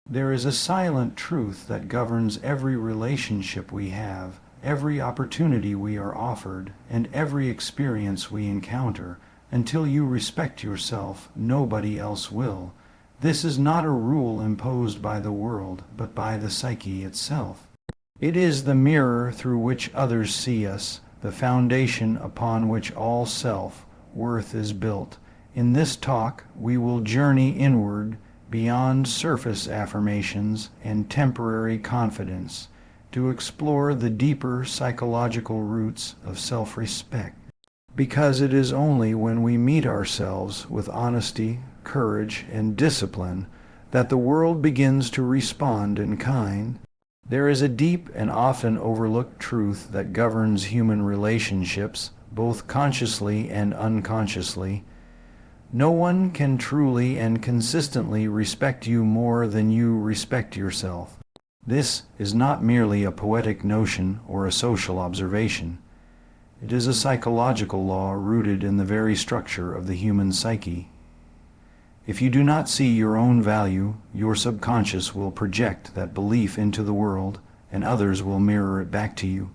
There is a silent truth that governs every relationship we have, every opportunity we are offered, and every experience we encounter. Until you respect yourself, nobody else will. This is not a rule imposed by the world, but by the psyche itself. It is the mirror through which others see us, the foundation upon which all self-worth is built. In this talk, we will journey inward, beyond surface affirmations and temporary confidence, to explore the deeper psychological roots of self-respect. Because it is only when we meet ourselves with honesty, courage, and discipline that the world begins to respond in kind. There is a deep and often overlooked truth that governs human relationships, both consciously and unconsciously. No one can truly and consistently respect you more than you respect yourself. This is not merely a poetic notion or a social observation. It is a psychological law rooted in the very structure of the human psyche. If you do not see your own value, your subconscious will project that belief into the world, and others will mirror it back to you.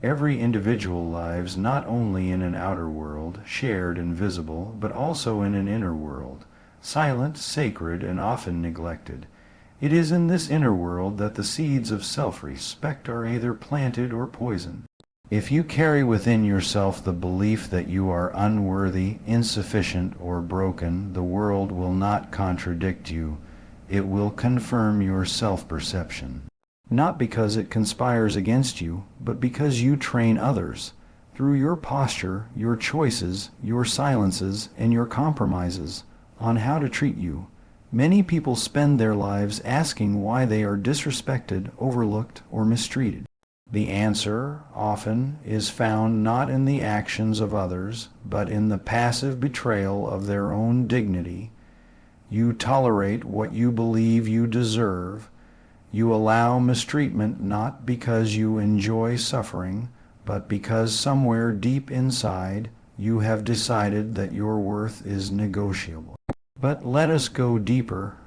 Every individual lives not only in an outer world, shared and visible, but also in an inner world, silent, sacred, and often neglected. It is in this inner world that the seeds of self-respect are either planted or poisoned. If you carry within yourself the belief that you are unworthy, insufficient, or broken, the world will not contradict you. It will confirm your self-perception. Not because it conspires against you, but because you train others. Through your posture, your choices, your silences, and your compromises on how to treat you. Many people spend their lives asking why they are disrespected, overlooked, or mistreated. The answer, often, is found not in the actions of others, but in the passive betrayal of their own dignity. You tolerate what you believe you deserve. You allow mistreatment not because you enjoy suffering, but because somewhere deep inside you have decided that your worth is negotiable. But let us go deeper.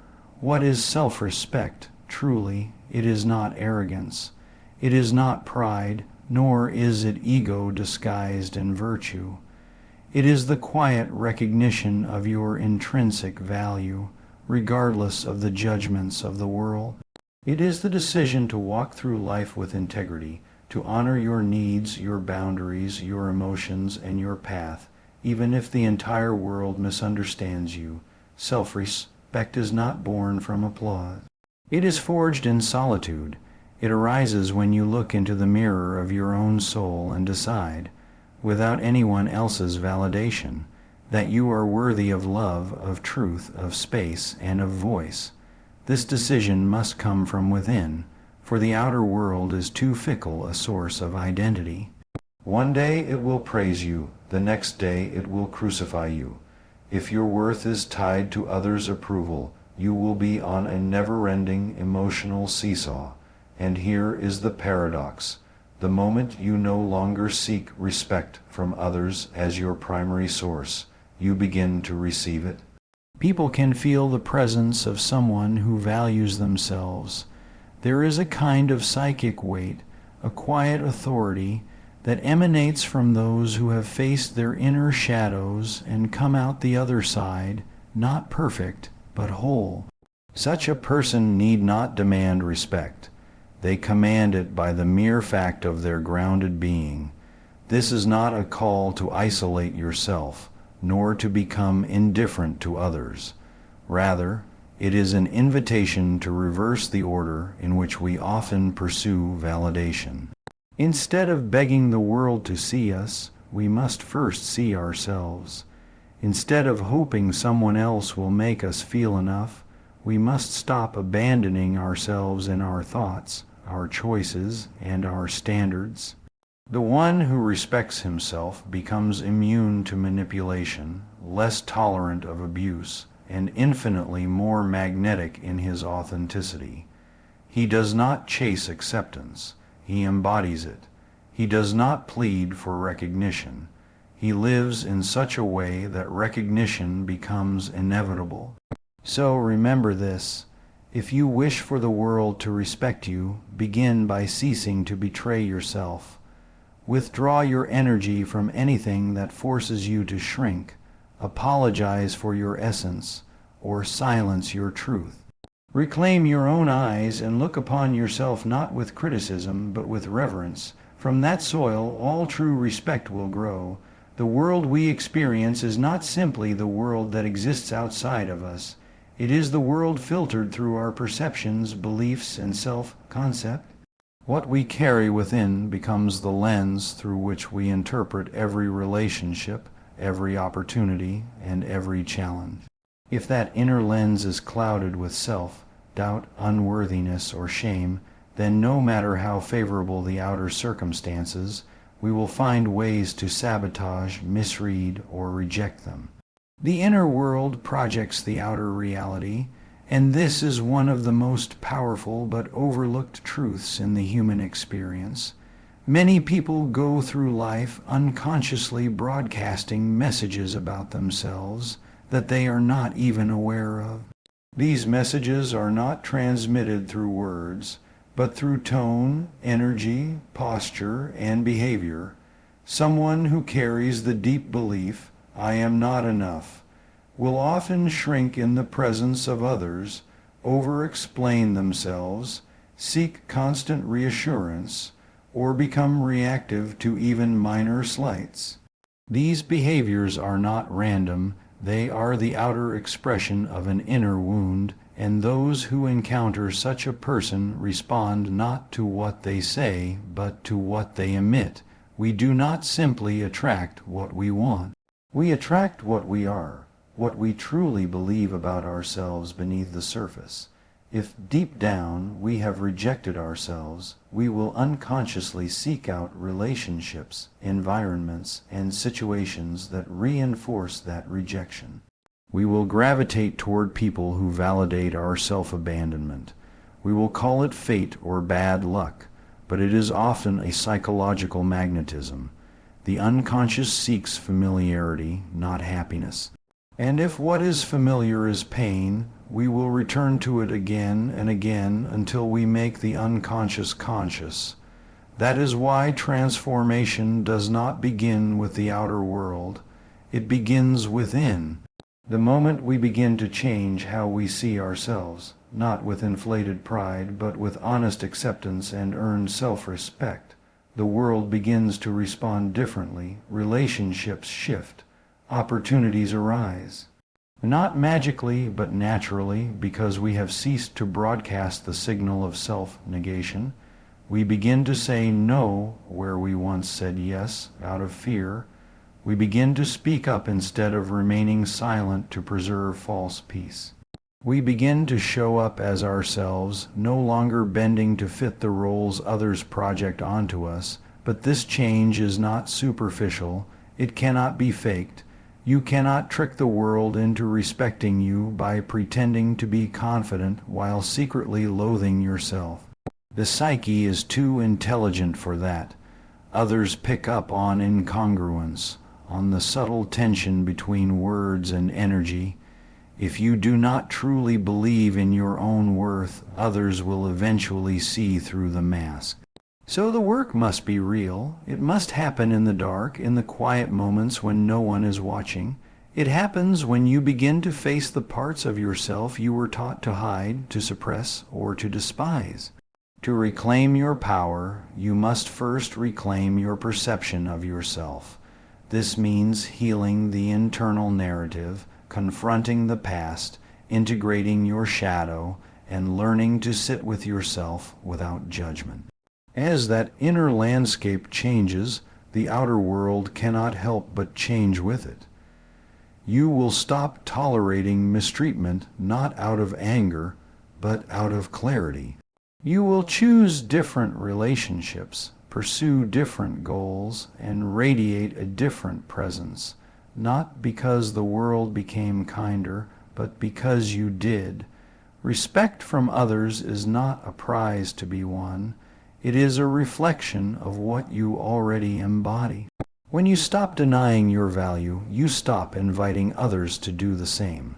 What is self-respect? Truly, it is not arrogance. It is not pride, nor is it ego disguised in virtue. It is the quiet recognition of your intrinsic value, regardless of the judgments of the world. It is the decision to walk through life with integrity, to honor your needs, your boundaries, your emotions, and your path, even if the entire world misunderstands you. Self-respect is not born from applause. It is forged in solitude. It arises when you look into the mirror of your own soul and decide, without anyone else's validation, that you are worthy of love, of truth, of space, and of voice. This decision must come from within, for the outer world is too fickle a source of identity. One day it will praise you, the next day it will crucify you. If your worth is tied to others' approval, you will be on a never-ending emotional seesaw. And here is the paradox. The moment you no longer seek respect from others as your primary source, you begin to receive it. People can feel the presence of someone who values themselves. There is a kind of psychic weight, a quiet authority that emanates from those who have faced their inner shadows and come out the other side, not perfect, but whole. Such a person need not demand respect. They command it by the mere fact of their grounded being. This is not a call to isolate yourself, nor to become indifferent to others. Rather, it is an invitation to reverse the order in which we often pursue validation. Instead of begging the world to see us, we must first see ourselves. Instead of hoping someone else will make us feel enough, we must stop abandoning ourselves in our thoughts, our choices, and our standards. The one who respects himself becomes immune to manipulation, less tolerant of abuse, and infinitely more magnetic in his authenticity. He does not chase acceptance. He embodies it. He does not plead for recognition. He lives in such a way that recognition becomes inevitable. So remember this. If you wish for the world to respect you, begin by ceasing to betray yourself. Withdraw your energy from anything that forces you to shrink, apologize for your essence, or silence your truth. Reclaim your own eyes and look upon yourself not with criticism, but with reverence. From that soil all true respect will grow. The world we experience is not simply the world that exists outside of us. It is the world filtered through our perceptions, beliefs, and self-concept. What we carry within becomes the lens through which we interpret every relationship, every opportunity, and every challenge. If that inner lens is clouded with self-doubt, unworthiness, or shame, then no matter how favorable the outer circumstances, we will find ways to sabotage, misread, or reject them. The inner world projects the outer reality, and this is one of the most powerful but overlooked truths in the human experience. Many people go through life unconsciously broadcasting messages about themselves that they are not even aware of. These messages are not transmitted through words, but through tone, energy, posture, and behavior. Someone who carries the deep belief, "I am not enough," will often shrink in the presence of others, over-explain themselves, seek constant reassurance, or become reactive to even minor slights. These behaviors are not random, they are the outer expression of an inner wound, and those who encounter such a person respond not to what they say, but to what they emit. We do not simply attract what we want. We attract what we are, what we truly believe about ourselves beneath the surface. If deep down we have rejected ourselves, we will unconsciously seek out relationships, environments, and situations that reinforce that rejection. We will gravitate toward people who validate our self-abandonment. We will call it fate or bad luck, but it is often a psychological magnetism. The unconscious seeks familiarity, not happiness. And if what is familiar is pain, we will return to it again and again until we make the unconscious conscious. That is why transformation does not begin with the outer world. It begins within. The moment we begin to change how we see ourselves, not with inflated pride, but with honest acceptance and earned self-respect, the world begins to respond differently, relationships shift, opportunities arise. Not magically, but naturally, because we have ceased to broadcast the signal of self-negation. We begin to say no where we once said yes out of fear. We begin to speak up instead of remaining silent to preserve false peace. We begin to show up as ourselves, no longer bending to fit the roles others project onto us. But this change is not superficial. It cannot be faked. You cannot trick the world into respecting you by pretending to be confident while secretly loathing yourself. The psyche is too intelligent for that. Others pick up on incongruence, on the subtle tension between words and energy. If you do not truly believe in your own worth, others will eventually see through the mask. So the work must be real. It must happen in the dark, in the quiet moments when no one is watching. It happens when you begin to face the parts of yourself you were taught to hide, to suppress, or to despise. To reclaim your power, you must first reclaim your perception of yourself. This means healing the internal narrative, confronting the past, integrating your shadow, and learning to sit with yourself without judgment. As that inner landscape changes, the outer world cannot help but change with it. You will stop tolerating mistreatment not out of anger, but out of clarity. You will choose different relationships, pursue different goals, and radiate a different presence, not because the world became kinder, but because you did. Respect from others is not a prize to be won. It is a reflection of what you already embody. When you stop denying your value, you stop inviting others to do the same.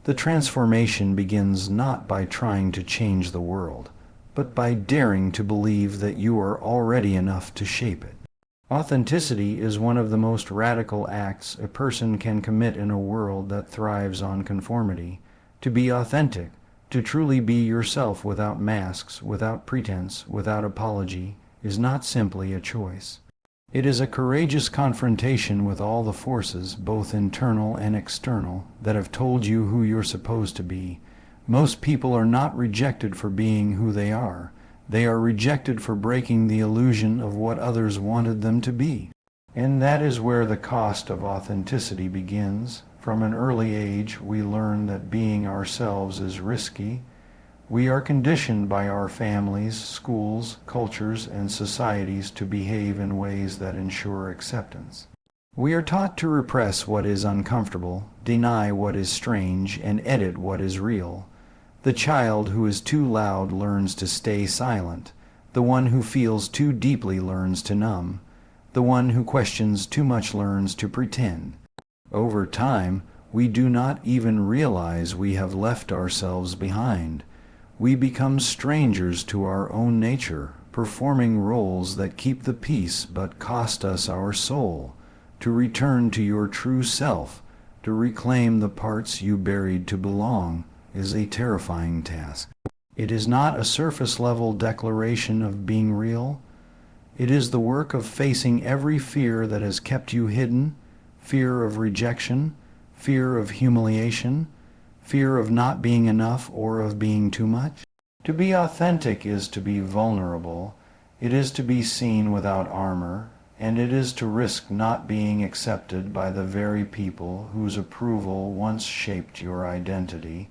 The transformation begins not by trying to change the world, but by daring to believe that you are already enough to shape it. Authenticity is one of the most radical acts a person can commit in a world that thrives on conformity. To be authentic, to truly be yourself without masks, without pretense, without apology, is not simply a choice. It is a courageous confrontation with all the forces, both internal and external, that have told you who you're supposed to be. Most people are not rejected for being who they are. They are rejected for breaking the illusion of what others wanted them to be. And that is where the cost of authenticity begins. From an early age, we learn that being ourselves is risky. We are conditioned by our families, schools, cultures, and societies to behave in ways that ensure acceptance. We are taught to repress what is uncomfortable, deny what is strange, and edit what is real. The child who is too loud learns to stay silent. The one who feels too deeply learns to numb. The one who questions too much learns to pretend. Over time, we do not even realize we have left ourselves behind. We become strangers to our own nature, performing roles that keep the peace but cost us our soul. To return to your true self, to reclaim the parts you buried to belong, is a terrifying task. It is not a surface-level declaration of being real. It is the work of facing every fear that has kept you hidden, fear of rejection, fear of humiliation, fear of not being enough or of being too much. To be authentic is to be vulnerable. It is to be seen without armor, and it is to risk not being accepted by the very people whose approval once shaped your identity.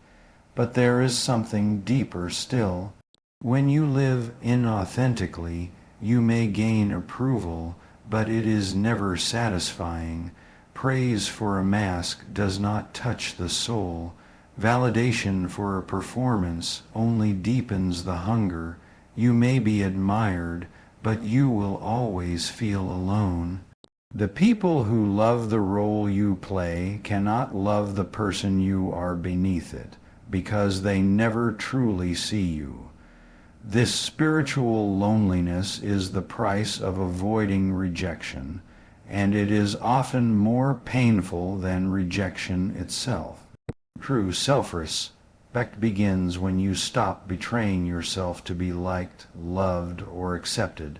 But there is something deeper still. When you live inauthentically, you may gain approval, but it is never satisfying. Praise for a mask does not touch the soul. Validation for a performance only deepens the hunger. You may be admired, but you will always feel alone. The people who love the role you play cannot love the person you are beneath it, because they never truly see you. This spiritual loneliness is the price of avoiding rejection, and it is often more painful than rejection itself. True self-respect begins when you stop betraying yourself to be liked, loved, or accepted.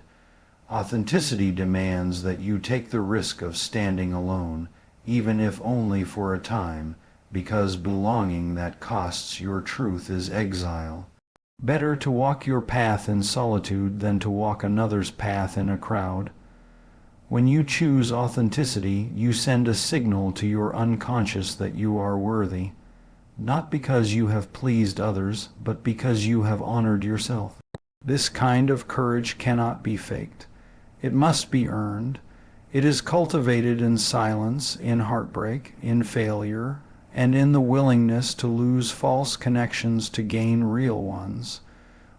Authenticity demands that you take the risk of standing alone, even if only for a time, because belonging that costs your truth is exile. Better to walk your path in solitude than to walk another's path in a crowd. When you choose authenticity, you send a signal to your unconscious that you are worthy, not because you have pleased others, but because you have honored yourself. This kind of courage cannot be faked. It must be earned. It is cultivated in silence, in heartbreak, in failure, and in the willingness to lose false connections to gain real ones.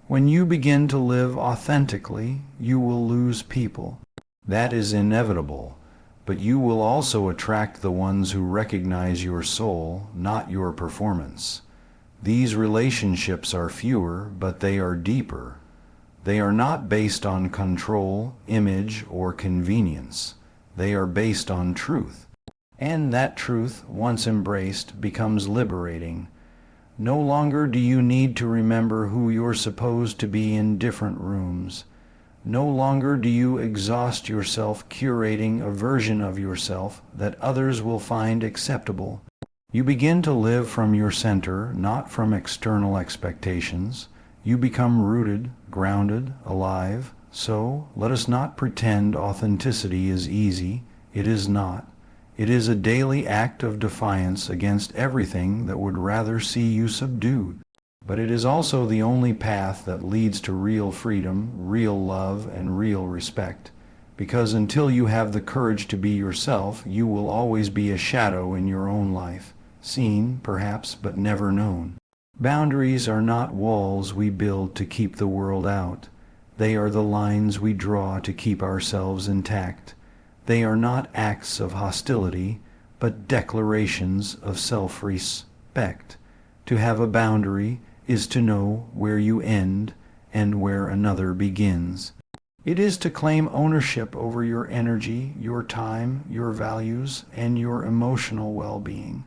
When you begin to live authentically, you will lose people. That is inevitable, but you will also attract the ones who recognize your soul, not your performance. These relationships are fewer, but they are deeper. They are not based on control, image, or convenience. They are based on truth. And that truth, once embraced, becomes liberating. No longer do you need to remember who you're supposed to be in different rooms. No longer do you exhaust yourself curating a version of yourself that others will find acceptable. You begin to live from your center, not from external expectations. You become rooted, grounded, alive. So, let us not pretend authenticity is easy. It is not. It is a daily act of defiance against everything that would rather see you subdued. But it is also the only path that leads to real freedom, real love, and real respect. Because until you have the courage to be yourself, you will always be a shadow in your own life, seen, perhaps, but never known. Boundaries are not walls we build to keep the world out. They are the lines we draw to keep ourselves intact. They are not acts of hostility, but declarations of self-respect. To have a boundary is to know where you end and where another begins. It is to claim ownership over your energy, your time, your values, and your emotional well-being.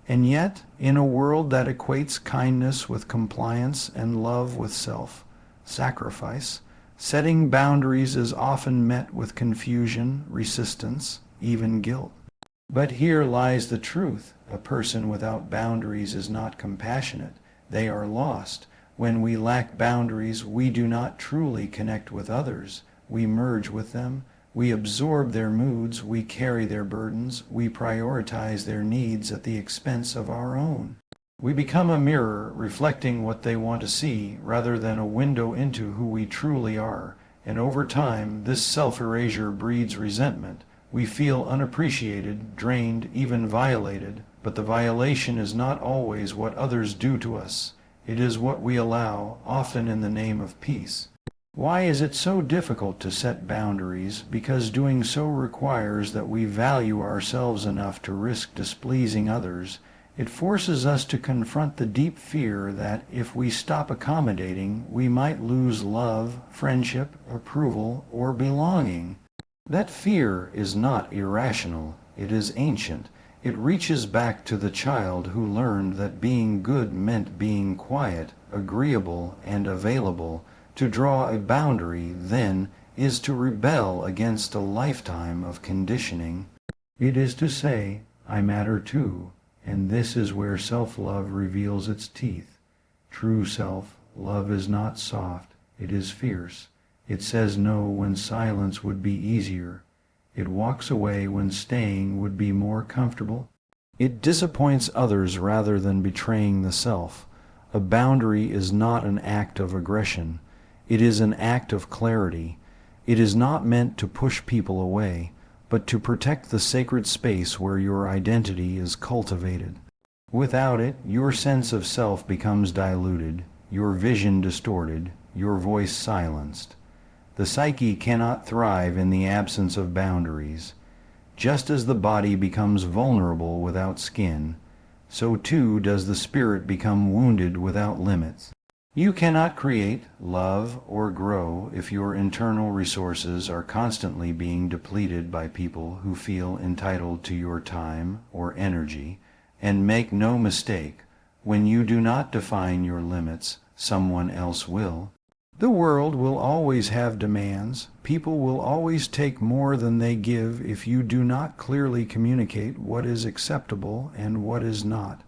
And yet, in a world that equates kindness with compliance and love with self-sacrifice, setting boundaries is often met with confusion, resistance, even guilt. But here lies the truth. A person without boundaries is not compassionate. They are lost. When we lack boundaries, we do not truly connect with others. We merge with them. We absorb their moods. We carry their burdens. We prioritize their needs at the expense of our own. We become a mirror reflecting what they want to see rather than a window into who we truly are. And over time, this self-erasure breeds resentment. We feel unappreciated, drained, even violated. But the violation is not always what others do to us. It is what we allow, often in the name of peace. Why is it so difficult to set boundaries? Because doing so requires that we value ourselves enough to risk displeasing others. It forces us to confront the deep fear that if we stop accommodating, we might lose love, friendship, approval, or belonging. That fear is not irrational. It is ancient. It reaches back to the child who learned that being good meant being quiet, agreeable, and available. To draw a boundary, then, is to rebel against a lifetime of conditioning. It is to say, I matter too, and this is where self-love reveals its teeth. True self-love is not soft, it is fierce. It says no when silence would be easier. It walks away when staying would be more comfortable. It disappoints others rather than betraying the self. A boundary is not an act of aggression. It is an act of clarity. It is not meant to push people away, but to protect the sacred space where your identity is cultivated. Without it, your sense of self becomes diluted, your vision distorted, your voice silenced. The psyche cannot thrive in the absence of boundaries. Just as the body becomes vulnerable without skin, so too does the spirit become wounded without limits. You cannot create, love, or grow if your internal resources are constantly being depleted by people who feel entitled to your time or energy. And make no mistake, when you do not define your limits, someone else will. The world will always have demands. People will always take more than they give if you do not clearly communicate what is acceptable and what is not.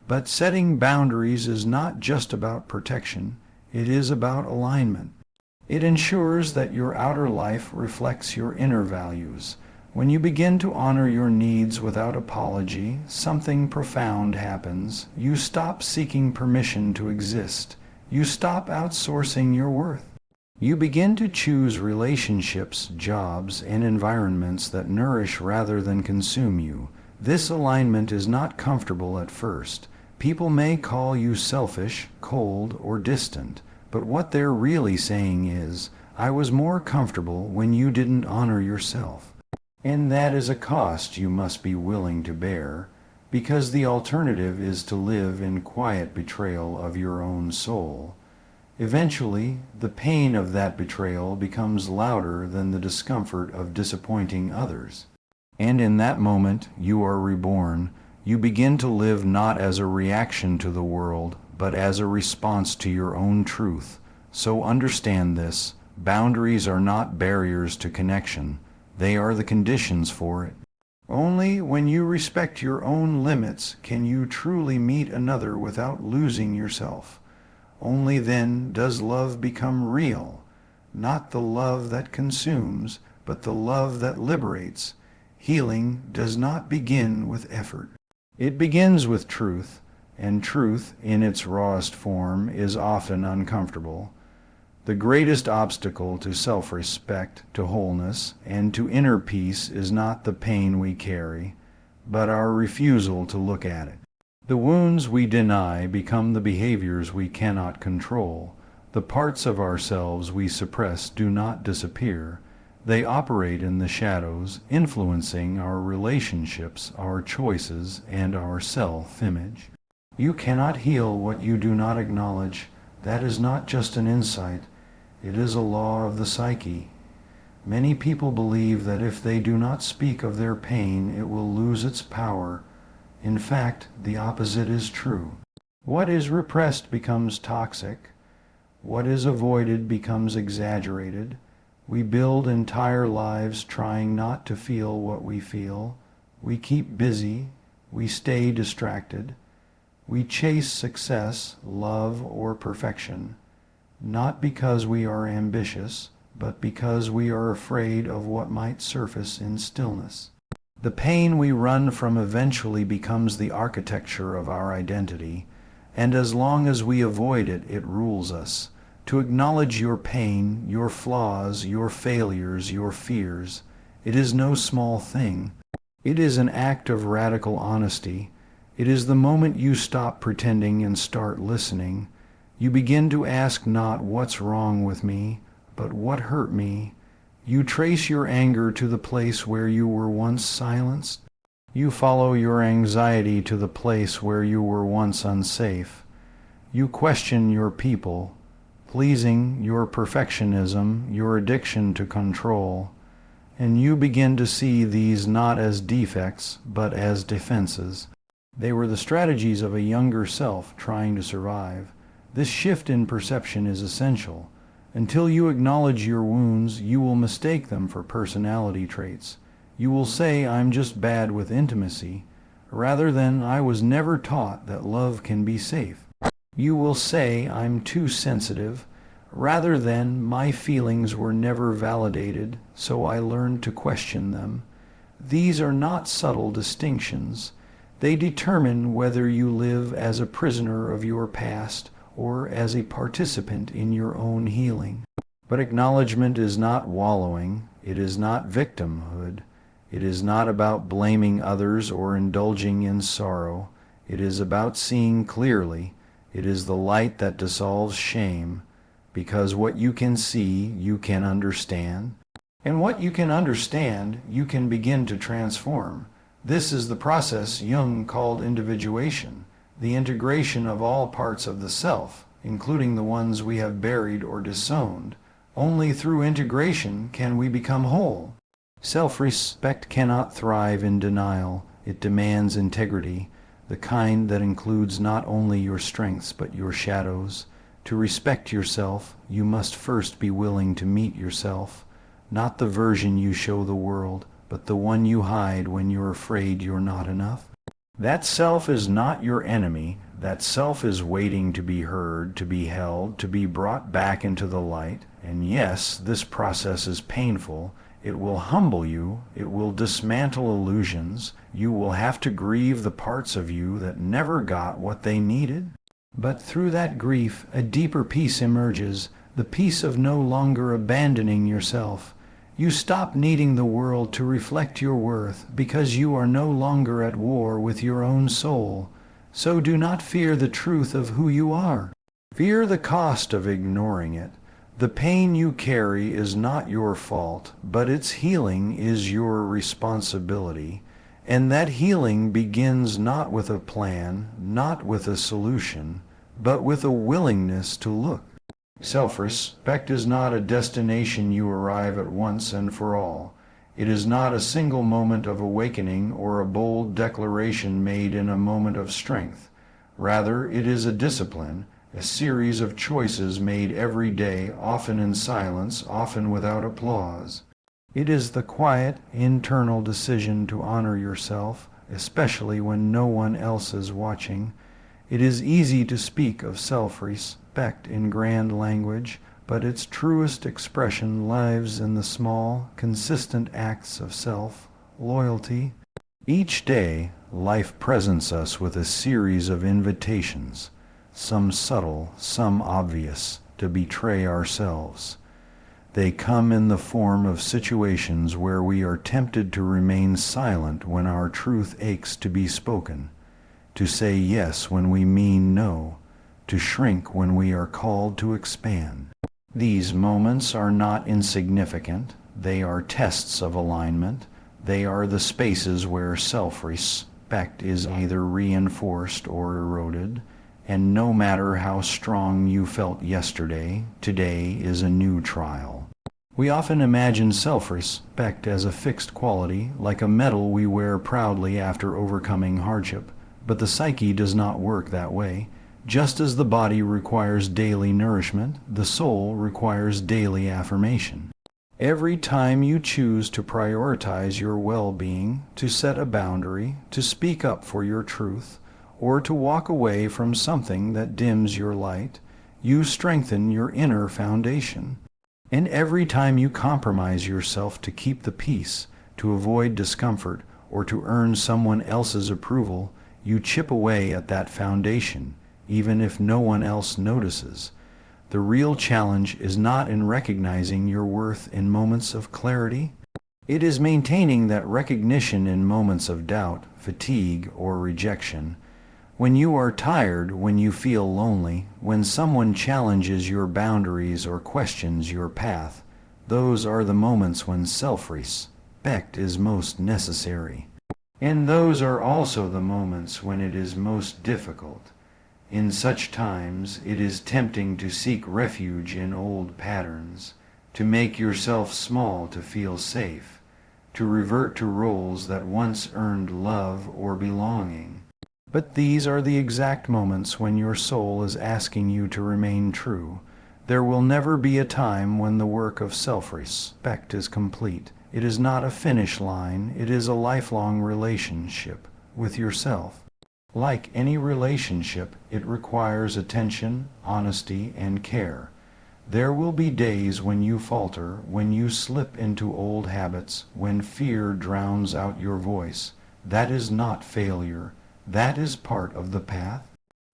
But setting boundaries is not just about protection. It is about alignment. It ensures that your outer life reflects your inner values. When you begin to honor your needs without apology, something profound happens. You stop seeking permission to exist. You stop outsourcing your worth. You begin to choose relationships, jobs, and environments that nourish rather than consume you. This alignment is not comfortable at first. People may call you selfish, cold, or distant, but what they're really saying is, I was more comfortable when you didn't honor yourself. And that is a cost you must be willing to bear, because the alternative is to live in quiet betrayal of your own soul. Eventually, the pain of that betrayal becomes louder than the discomfort of disappointing others. And in that moment, you are reborn. You begin to live not as a reaction to the world, but as a response to your own truth. So understand this: boundaries are not barriers to connection. They are the conditions for it. Only when you respect your own limits can you truly meet another without losing yourself. Only then does love become real, not the love that consumes, but the love that liberates. Healing does not begin with effort. It begins with truth, and truth, in its rawest form, is often uncomfortable. The greatest obstacle to self-respect, to wholeness, and to inner peace is not the pain we carry, but our refusal to look at it. The wounds we deny become the behaviors we cannot control. The parts of ourselves we suppress do not disappear. They operate in the shadows, influencing our relationships, our choices, and our self-image. You cannot heal what you do not acknowledge. That is not just an insight, it is a law of the psyche. Many people believe that if they do not speak of their pain, it will lose its power. In fact, the opposite is true. What is repressed becomes toxic. What is avoided becomes exaggerated. We build entire lives trying not to feel what we feel. We keep busy. We stay distracted. We chase success, love, or perfection, not because we are ambitious, but because we are afraid of what might surface in stillness. The pain we run from eventually becomes the architecture of our identity, and as long as we avoid it, it rules us. To acknowledge your pain, your flaws, your failures, your fears, it is no small thing. It is an act of radical honesty. It is the moment you stop pretending and start listening. You begin to ask not what's wrong with me, but what hurt me. You trace your anger to the place where you were once silenced. You follow your anxiety to the place where you were once unsafe. You question your people, pleasing, your perfectionism, your addiction to control, and you begin to see these not as defects, but as defenses. They were the strategies of a younger self trying to survive. This shift in perception is essential. Until you acknowledge your wounds, you will mistake them for personality traits. You will say, "I'm just bad with intimacy," rather than "I was never taught that love can be safe." You will say, "I'm too sensitive," rather than "my feelings were never validated, so I learned to question them." These are not subtle distinctions. They determine whether you live as a prisoner of your past or as a participant in your own healing. But acknowledgement is not wallowing. It is not victimhood. It is not about blaming others or indulging in sorrow. It is about seeing clearly. It is the light that dissolves shame, because what you can see, you can understand. And what you can understand, you can begin to transform. This is the process Jung called individuation, the integration of all parts of the self, including the ones we have buried or disowned. Only through integration can we become whole. Self-respect cannot thrive in denial. It demands integrity, the kind that includes not only your strengths but your shadows. To respect yourself, you must first be willing to meet yourself, not the version you show the world, but the one you hide when you're afraid you're not enough. That self is not your enemy. That self is waiting to be heard, to be held, to be brought back into the light. And yes, this process is painful. It will humble you. It will dismantle illusions. You will have to grieve the parts of you that never got what they needed. But through that grief, a deeper peace emerges, the peace of no longer abandoning yourself. You stop needing the world to reflect your worth because you are no longer at war with your own soul. So do not fear the truth of who you are. Fear the cost of ignoring it. The pain you carry is not your fault, but its healing is your responsibility. And that healing begins not with a plan, not with a solution, but with a willingness to look. Self-respect is not a destination you arrive at once and for all. It is not a single moment of awakening or a bold declaration made in a moment of strength. Rather, it is a discipline, a series of choices made every day, often in silence, often without applause. It is the quiet, internal decision to honor yourself, especially when no one else is watching. It is easy to speak of self-respect in grand language, but its truest expression lies in the small, consistent acts of self-loyalty. Each day, life presents us with a series of invitations, some subtle, some obvious, to betray ourselves. They come in the form of situations where we are tempted to remain silent when our truth aches to be spoken, to say yes when we mean no, to shrink when we are called to expand. These moments are not insignificant. They are tests of alignment. They are the spaces where self-respect respect is either reinforced or eroded, and no matter how strong you felt yesterday, today is a new trial. We often imagine self-respect as a fixed quality, like a medal we wear proudly after overcoming hardship. But the psyche does not work that way. Just as the body requires daily nourishment, the soul requires daily affirmation. Every time you choose to prioritize your well-being, to set a boundary, to speak up for your truth, or to walk away from something that dims your light, you strengthen your inner foundation. And every time you compromise yourself to keep the peace, to avoid discomfort, or to earn someone else's approval, you chip away at that foundation, even if no one else notices. The real challenge is not in recognizing your worth in moments of clarity. It is maintaining that recognition in moments of doubt, fatigue, or rejection. When you are tired, when you feel lonely, when someone challenges your boundaries or questions your path, those are the moments when self-respect is most necessary. And those are also the moments when it is most difficult. In such times, it is tempting to seek refuge in old patterns, to make yourself small to feel safe, to revert to roles that once earned love or belonging. But these are the exact moments when your soul is asking you to remain true. There will never be a time when the work of self-respect is complete. It is not a finish line, it is a lifelong relationship with yourself. Like any relationship, it requires attention, honesty, and care. There will be days when you falter, when you slip into old habits, when fear drowns out your voice. That is not failure. That is part of the path.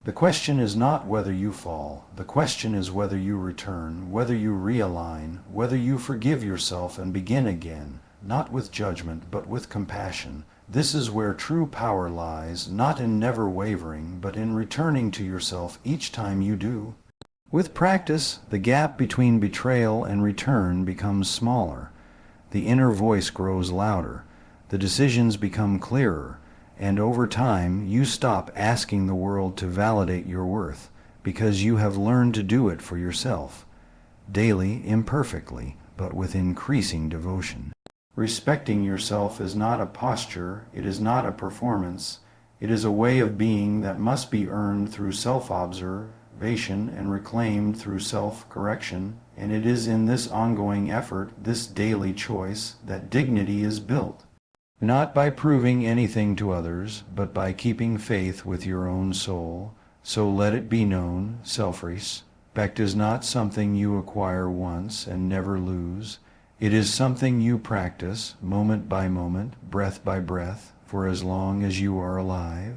The question is not whether you fall. The question is whether you return, whether you realign, whether you forgive yourself and begin again, not with judgment, but with compassion. This is where true power lies, not in never wavering, but in returning to yourself each time you do. With practice, the gap between betrayal and return becomes smaller. The inner voice grows louder. The decisions become clearer. And over time, you stop asking the world to validate your worth, because you have learned to do it for yourself, daily, imperfectly, but with increasing devotion. Respecting yourself is not a posture, it is not a performance, it is a way of being that must be earned through self-observation and reclaimed through self-correction, and it is in this ongoing effort, this daily choice, that dignity is built. Not by proving anything to others, but by keeping faith with your own soul. So let it be known, self-respect is not something you acquire once and never lose. It is something you practice, moment by moment, breath by breath, for as long as you are alive.